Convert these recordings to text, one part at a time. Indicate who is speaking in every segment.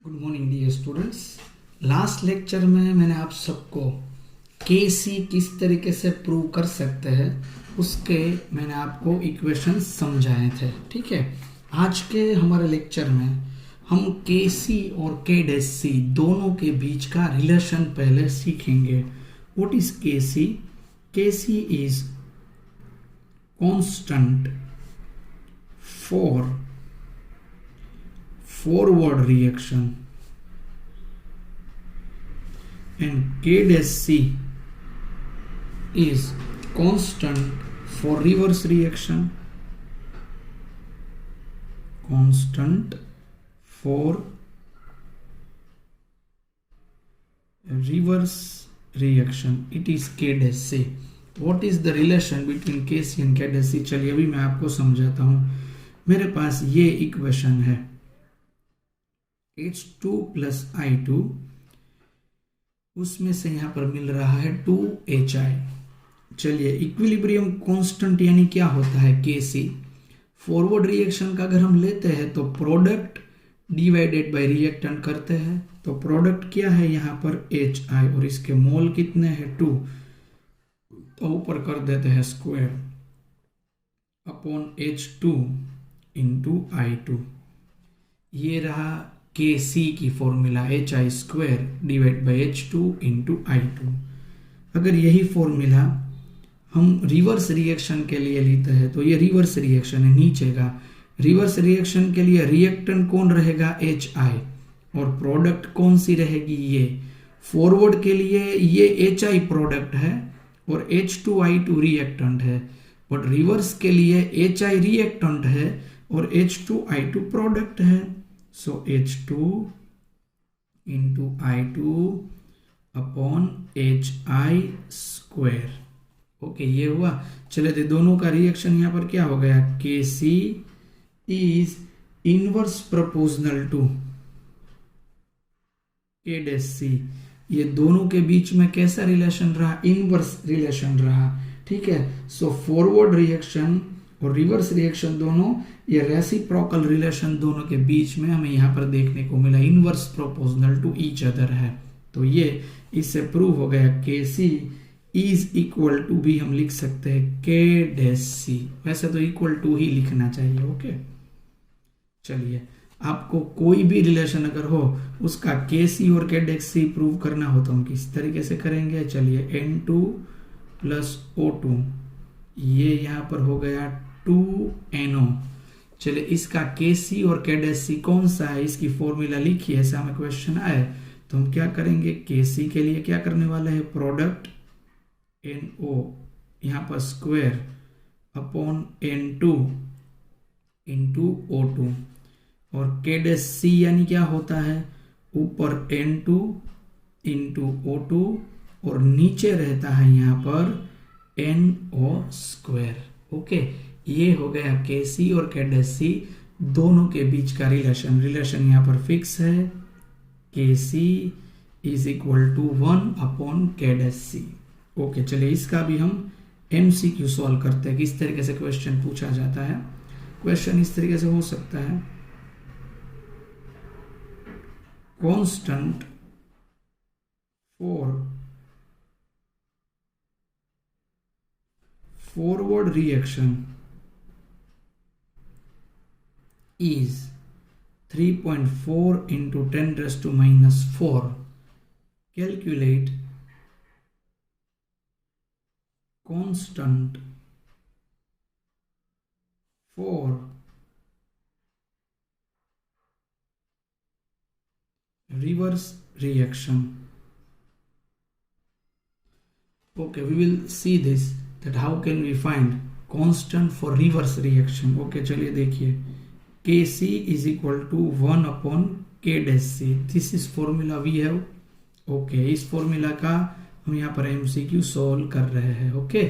Speaker 1: Good morning dear students. Last lecture में मैंने आप सबको केसी किस तरीके से प्रूव कर सकते हैं उसके मैंने आपको इक्वेशन समझाए थे। ठीक है, आज के हमारे लेक्चर में हम केसी और के डैश सी दोनों के बीच का रिलेशन पहले सीखेंगे। What is K C? K C is constant for forward reaction and K dash C is constant for reverse reaction. Constant for reverse reaction. It is K dash C. What is the relation between KC and K dash C? चलिए अभी मैं आपको समझाता हूं। मेरे पास ये equation है H2 plus I2, उसमें से यहां पर मिल रहा है 2HI। चलिए, इक्विलिब्रियम कांस्टेंट यानी क्या होता है? Kc। फॉरवर्ड रिएक्शन का अगर हम लेते हैं तो प्रोडक्ट डिवाइडेड बाय रिएक्टेंट करते हैं, तो प्रोडक्ट क्या है यहां पर? HI, और इसके मोल कितने हैं? 2, तो ऊपर कर देते हैं square upon H2 into I2। ये रहा Kc की formula, HI square divide by H2 into I2। अगर यही फॉर्मूला हम रिवर्स रिएक्शन के लिए लेते हैं तो ये रिवर्स रिएक्शन है नीचे का। रिवर्स रिएक्शन के लिए रिएक्टेंट कौन रहेगा? HI, और प्रोडक्ट कौन सी रहेगी? ये। फॉरवर्ड के लिए ये HI प्रोडक्ट है और H2I2 रिएक्टेंट है, बट रिवर्स के लिए HI रिएक्टेंट है और H2I2 प्रोडक्ट है। So H2 into I2 upon HI square. Okay, ये हुआ। चले तो दोनों का रिएक्शन यहां पर क्या हो गया? Kc is inverse proportional to K dash C। ये दोनों के बीच में कैसा रिलेशन रहा? इनवर्स रिलेशन रहा। ठीक है, सो फॉरवर्ड रिएक्शन और रिवर्स रिएक्शन दोनों, ये रेसिप्रोकल रिलेशन दोनों के बीच में हमें यहां पर देखने को मिला, inverse proportional to each other है। तो ये इससे प्रूव हो गया Kc इज इक्वल टू भी हम लिख सकते हैं K डैश C। वैसे तो इक्वल टू ही लिखना चाहिए। ओके, चलिए, आपको कोई भी रिलेशन अगर हो उसका Kc और K डैश C प्रूव करना हो तो हम किस तरीके से करेंगे? चलिए, N2 प्लस O2, ये यहां पर हो गया 2NO। चलिए, इसका Kc और K डैश C कौन सा है? इसकी फॉर्मूला लिखिए, ऐसा हमें क्वेश्चन आए तो हम क्या करेंगे? Kc के लिए क्या करने वाले हैं? प्रोडक्ट NO यहां पर square upon N2 into O2, और K डैश C यानी क्या होता है? ऊपर N2 इंटू O2 और नीचे रहता है यहां पर NO स्क्वायर। ओके, ये हो गया Kc और K डैश C दोनों के बीच का रिलेशन यहां पर फिक्स है। Kc is equal to 1 upon K dash C। Okay, चलिए इसका भी हम MCQ सॉल्व करते हैं। किस तरीके से क्वेश्चन पूछा जाता है? क्वेश्चन इस तरीके से हो सकता है, constant for forward reaction is 3.4 into 10 raised to minus 4. Calculate constant for reverse reaction. Okay, we will see this, that how can we find constant for reverse reaction. Okay, चलिए देखिए, Kc is equal to 1 upon K dash C. This is formula we have. Okay, इस formula का हम यहाँ पर MCQ solve कर रहे हैं। ओके,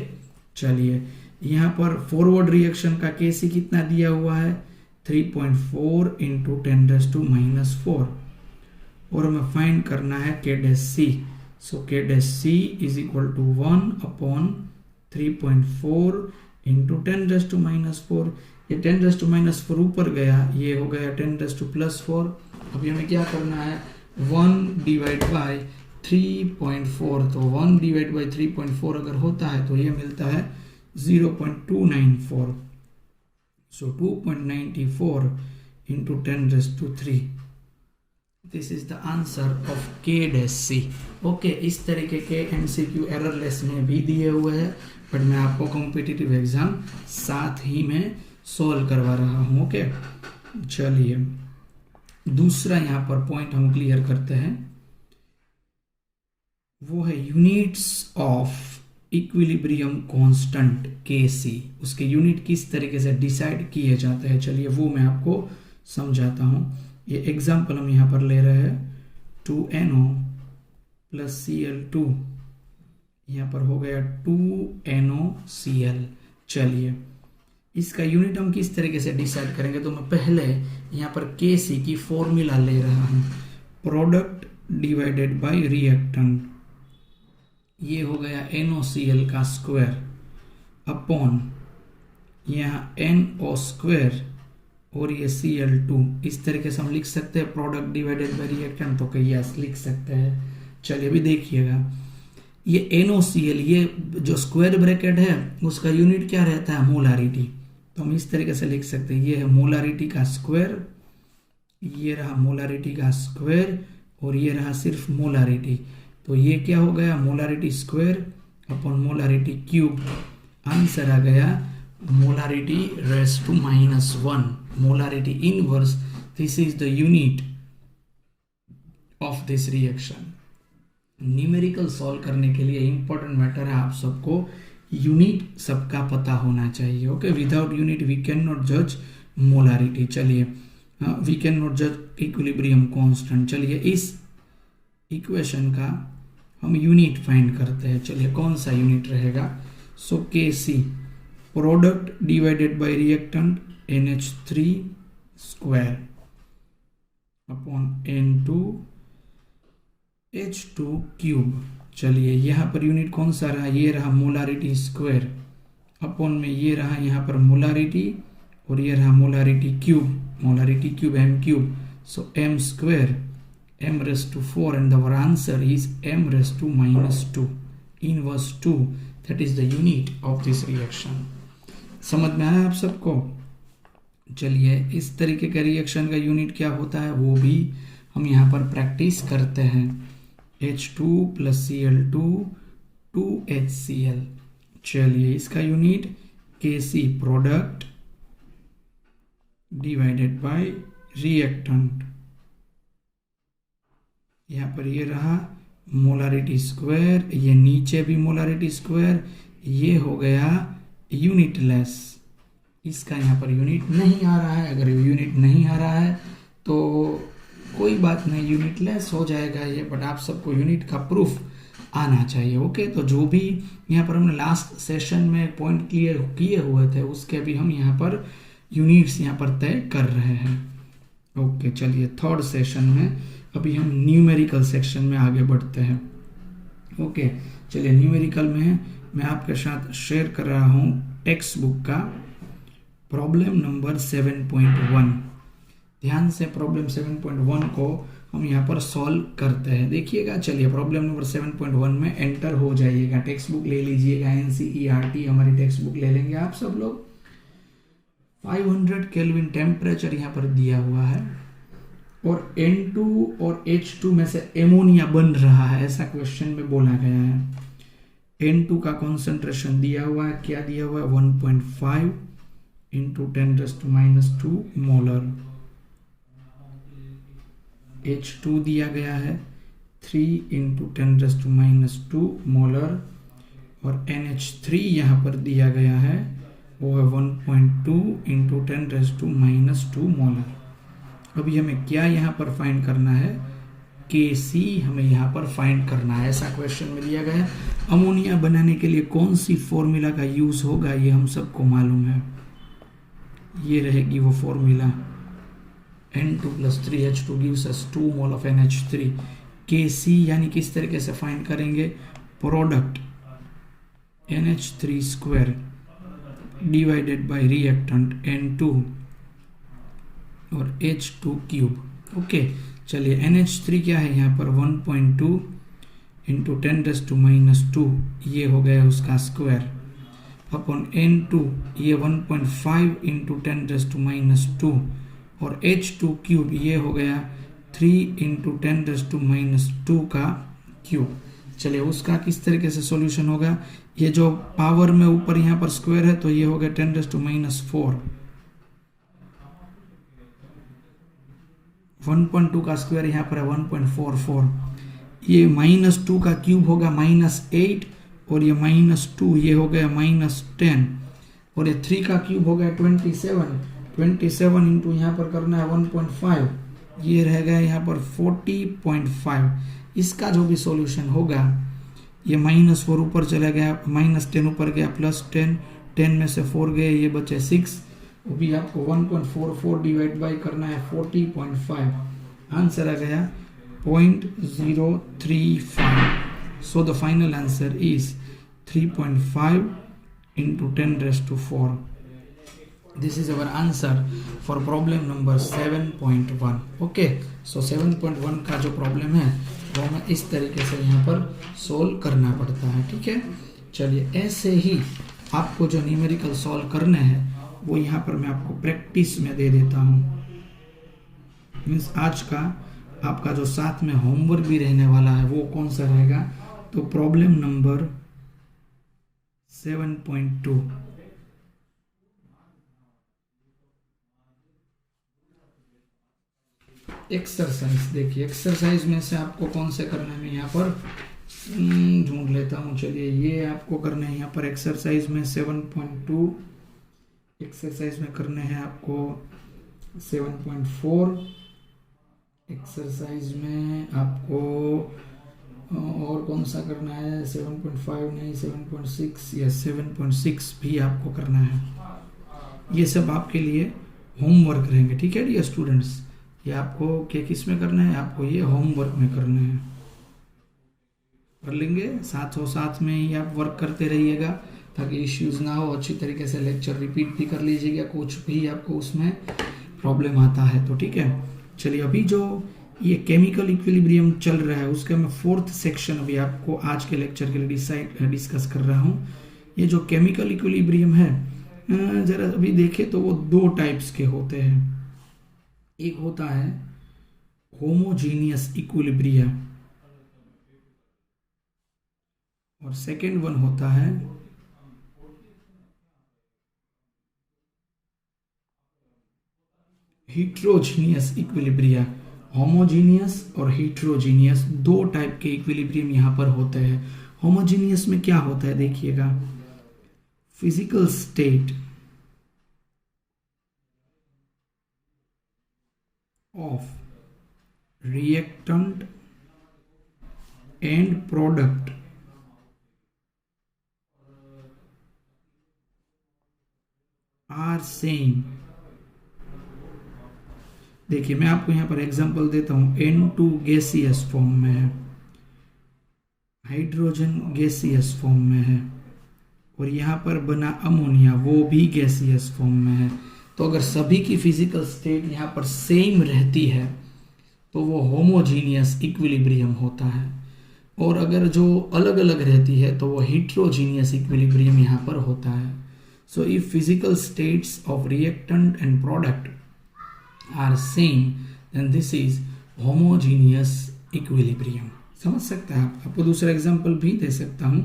Speaker 1: चलिए, यहाँ पर फॉरवर्ड रिएक्शन का Kc कितना दिया हुआ है? 3.4 इंटू 10 रेज़ टू माइनस 4, और हमें फाइंड करना है K dash C। So K dash C is equal to 1 upon 3.4 into 10⁻⁴। ये 10⁻⁴ ऊपर गया, ये हो गया 10⁻+4। अभी हमें क्या करना है, 1/3.4। तो 1/3.4 अगर होता है तो ये मिलता है 0.294। सो 2.94 into 10⁻3। This is the answer of K-C। Okay, इस तरीके के MCQ एररलेस में भी दिए हुए हैं, बट मैं आपको कॉम्पिटिटिव एग्जाम साथ ही में सॉल्व करवा रहा हूं। ओके, चलिए दूसरा यहाँ पर पॉइंट हम क्लियर करते हैं, वो है units of equilibrium constant Kc। उसके यूनिट किस तरीके से डिसाइड किए जाते हैं, चलिए वो मैं आपको समझाता हूं। ये एग्जाम्पल हम यहाँ पर ले रहे हैं, 2NO + Cl2, यहाँ पर हो गया 2NoCl। चलिए इसका यूनिट हम किस तरीके से डिसाइड करेंगे, तो मैं पहले यहाँ पर Kc की फॉर्मूला ले रहा हूँ, प्रोडक्ट डिवाइडेड बाय रिएक्टेंट। ये हो गया NoCl का स्क्वायर अपॉन यहाँ NO² और ये Cl2। इस तरीके से हम लिख सकते हैं प्रोडक्ट डिवाइडेड बाय रिएक्टेंट, तो यस लिख सकते हैं। चलिए अभी देखिएगा, ये NoCl, ये जो स्क्वायर ब्रैकेट है उसका यूनिट क्या रहता है, मोलारिटी। तो हम इस तरीके से लिख सकते हैं, ये है मोलारिटी का स्क्वायर, ये रहा मोलारिटी का स्क्वायर और ये रहा सिर्फ मोलारिटी। तो ये क्या हो गया, molarity square upon molarity cube. Answer आ गया molarity raise to -1, molarity inverse. This is the unit of this reaction. Numerical solve करने के लिए इंपॉर्टेंट मैटर है, आप सबको यूनिट सबका पता होना चाहिए। Okay, without unit we can not जज मोलारिटी। चलिए वी कैन नॉट जज इक्विलिब्रियम कांस्टेंट। चलिए इस इक्वेशन का हम यूनिट फाइंड करते हैं। चलिए कौन सा यूनिट रहेगा, सो Kc product divided by reactant NH3 square upon N2H2 cube. चलिए यहाँ पर यूनिट कौन सा रहा, ये रहा मोलारिटी स्क्वायर अपॉन में ये रहा यहाँ पर मोलारिटी और ये रहा molarity cube m cube. So m square m⁻⁴ and our answer is m⁻⁻2 inverse 2, that is the unit of this reaction। समझ में आया आप सबको। चलिए इस तरीके का रिएक्शन का यूनिट क्या होता है वो भी हम यहाँ पर प्रैक्टिस करते हैं। H2 + Cl2 2HCl। चलिए इसका unit Kc product divided by reactant. यहाँ पर ये रहा मोलारिटी स्क्वायर, ये नीचे भी मोलारिटी स्क्वायर, ये हो गया यूनिटलेस। इसका यहाँ पर यूनिट नहीं आ रहा है, अगर यूनिट नहीं आ रहा है तो कोई बात नहीं, यूनिटलेस हो जाएगा ये, बट आप सबको यूनिट का प्रूफ आना चाहिए। ओके, तो जो भी यहाँ पर हमने लास्ट सेशन में पॉइंट क्लियर किए हुए थे उसके भी हम यहाँ पर यूनिट्स यहाँ पर तय कर रहे हैं। ओके, चलिए थर्ड सेशन में अभी हम न्यूमेरिकल सेक्शन में आगे बढ़ते हैं। ओके, चलिए न्यूमेरिकल में मैं आपके साथ शेयर कर रहा हूँ टेक्स्ट बुक का प्रॉब्लम नंबर 7.1। ध्यान से प्रॉब्लम 7.1 को हम यहाँ पर सॉल्व करते हैं, देखिएगा। चलिए प्रॉब्लम नंबर 7.1 में एंटर हो जाइएगा, टेक्स्ट बुक ले लीजिएगा, NCERT हमारी टेक्स्ट बुक ले लेंगे आप सब लोग। 500 केल्विन टेम्परेचर यहाँ पर दिया हुआ है और N2 और H2 में से एमोनिया बन रहा है, ऐसा क्वेश्चन में बोला गया है। N2 का कॉन्सेंट्रेशन दिया हुआ है, क्या दिया हुआ है, 1.5 × 10⁻² मोलर। H2 दिया गया है 3 × 10⁻² मोलर और NH3 यहाँ पर दिया गया है वो है 1.2 × 10⁻² मोलर। अभी हमें क्या यहाँ पर फाइंड करना है, Kc हमें यहाँ पर फाइंड करना है, ऐसा क्वेश्चन में दिया गया है। अमोनिया बनाने के लिए कौन सी फॉर्मूला का यूज होगा ये हम सबको मालूम है, ये रहेगी वो formula, N2 + 3H2 gives us 2 mole of NH3। Kc यानी किस तरीके से फाइंड करेंगे, product NH3 square divided by reactant N2 और H2 क्यूब। ओके, चलिए NH3 क्या है यहाँ पर 1.2 इंटू 10⁻², ये हो गया उसका स्क्वायर, अपॉन N2 ये 1.5 इंटू 10⁻², और H2 क्यूब ये हो गया 3 इंटू 10⁻² का क्यूब। चलिए उसका किस तरीके से सॉल्यूशन होगा, ये जो पावर में ऊपर यहाँ पर स्क्वायर है तो ये हो गया 10⁻⁴, 1.2 का स्क्वायर यहाँ पर है 1.44, ये -2 का क्यूब होगा -8, और ये -2 ये हो गया -10, और ये 3 का क्यूब हो गया 27 इंटू यहाँ पर करना है 1.5, ये रह गया यहाँ पर 40.5। इसका जो भी सॉल्यूशन होगा, ये -4 ऊपर चला गया, -10 ऊपर गया, +10, 10 में से 4 गए, ये बचे 6, वो भी आपको 1.44 डिवाइड बाई करना है 40.5, आंसर आ गया 0.035। So the final answer is 3.5 into 10⁻⁴। This is our answer for problem number 7.1। Okay, so 7.1 का जो प्रॉब्लम है वो हमें इस तरीके से यहाँ पर सोल्व करना पड़ता है। ठीक है, चलिए ऐसे ही आपको जो न्यूमेरिकल सॉल्व करने हैं वो यहाँ पर मैं आपको प्रैक्टिस में दे देता हूँ। मीन्स आज का आपका जो साथ में होमवर्क भी रहने वाला है वो कौन सा रहेगा, तो प्रॉब्लम नंबर 7.2। एक्सरसाइज, देखिए एक्सरसाइज में से आपको कौन से करने में यहाँ पर ढूंढ लेता हूँ। चलिए ये आपको करने हैं यहाँ पर एक्सरसाइज में 7.2, एक्सरसाइज में करने हैं आपको 7.4, एक्सरसाइज में आपको और कौन सा करना है, 7.5 नहीं 7.6 या 7.6 भी आपको करना है। ये सब आपके लिए होमवर्क रहेंगे। ठीक है डियर स्टूडेंट्स, ये आपको किस में करना है, आपको ये होमवर्क में करना है, कर लेंगे। साथ में ही आप वर्क करते रहिएगा ताकि इश्यूज ना हो, अच्छी तरीके से लेक्चर रिपीट भी कर लीजिएगा, कुछ भी आपको उसमें प्रॉब्लम आता है तो। ठीक है, चलिए अभी जो ये केमिकल इक्विलिब्रियम चल रहा है उसका मैं 4th सेक्शन अभी आपको आज के लेक्चर के लिए डिस्कस कर रहा हूँ। ये जो केमिकल इक्विलिब्रियम है जरा अभी देखें तो वो 2 टाइप्स के होते हैं। एक होता है होमोजीनियस इक्विलिब्रियम और सेकेंड वन होता है हीट्रोजीनियस इक्विलिब्रियम। होमोजीनियस और हीट्रोजीनियस 2 टाइप के इक्विलिब्रियम यहां पर होते हैं। होमोजीनियस में क्या होता है देखिएगा, physical state of reactant and product are same. देखिए मैं आपको यहां पर एग्जांपल देता हूं, N2 गैसियस फॉर्म में है, हाइड्रोजन गैसियस फॉर्म में है, और यहां पर बना अमोनिया वो भी गैसियस फॉर्म में है। तो अगर सभी की फिजिकल स्टेट यहां पर सेम रहती है तो वो होमोजीनियस इक्विलिब्रियम होता है, और अगर जो अलग अलग रहती है तो वो हीट्रोजीनियस इक्विलिब्रियम यहां पर होता है। So if physical states of reactant and product are same then this is homogeneous equilibrium। समझ सकते हैं आप। आपको दूसरा एग्जांपल भी दे सकता हूं,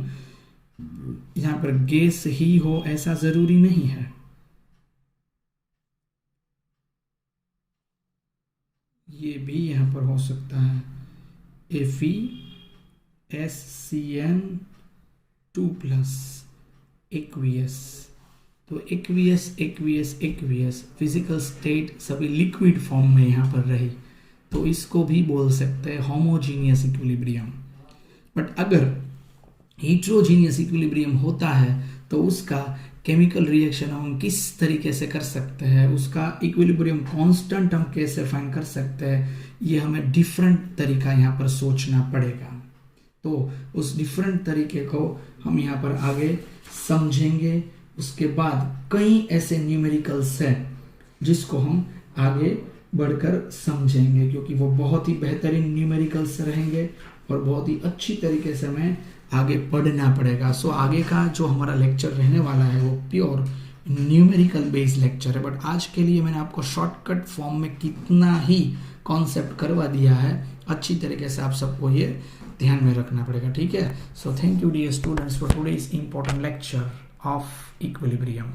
Speaker 1: यहां पर गैस ही हो ऐसा जरूरी नहीं है। ये भी यहां पर हो सकता है FeSCN2+ एक्वियस। तो एक्वियस फिजिकल स्टेट सभी लिक्विड फॉर्म में यहाँ पर रही तो इसको भी बोल सकते हैं होमोजीनियस इक्विलिब्रियम। बट अगर हीट्रोजीनियस इक्विलिब्रियम होता है तो उसका केमिकल रिएक्शन हम किस तरीके से कर सकते हैं, उसका इक्विलिब्रियम कांस्टेंट हम कैसे फाइंड कर सकते हैं, ये हमें डिफरेंट तरीका यहाँ पर सोचना पड़ेगा। तो उस डिफरेंट तरीके को हम यहाँ पर आगे समझेंगे उसके बाद कई ऐसे न्यूमेरिकल्स हैं जिसको हम आगे बढ़कर समझेंगे, क्योंकि वो बहुत ही बेहतरीन न्यूमेरिकल्स रहेंगे और बहुत ही अच्छी तरीके से हमें आगे पढ़ना पड़ेगा। सो आगे का जो हमारा लेक्चर रहने वाला है वो प्योर न्यूमेरिकल बेस्ड लेक्चर है, बट आज के लिए मैंने आपको शॉर्टकट फॉर्म में कितना ही कॉन्सेप्ट करवा दिया है, अच्छी तरीके से आप सबको ये ध्यान में रखना पड़ेगा, ठीक है। So thank you dear students for today's important lecture of equilibrium.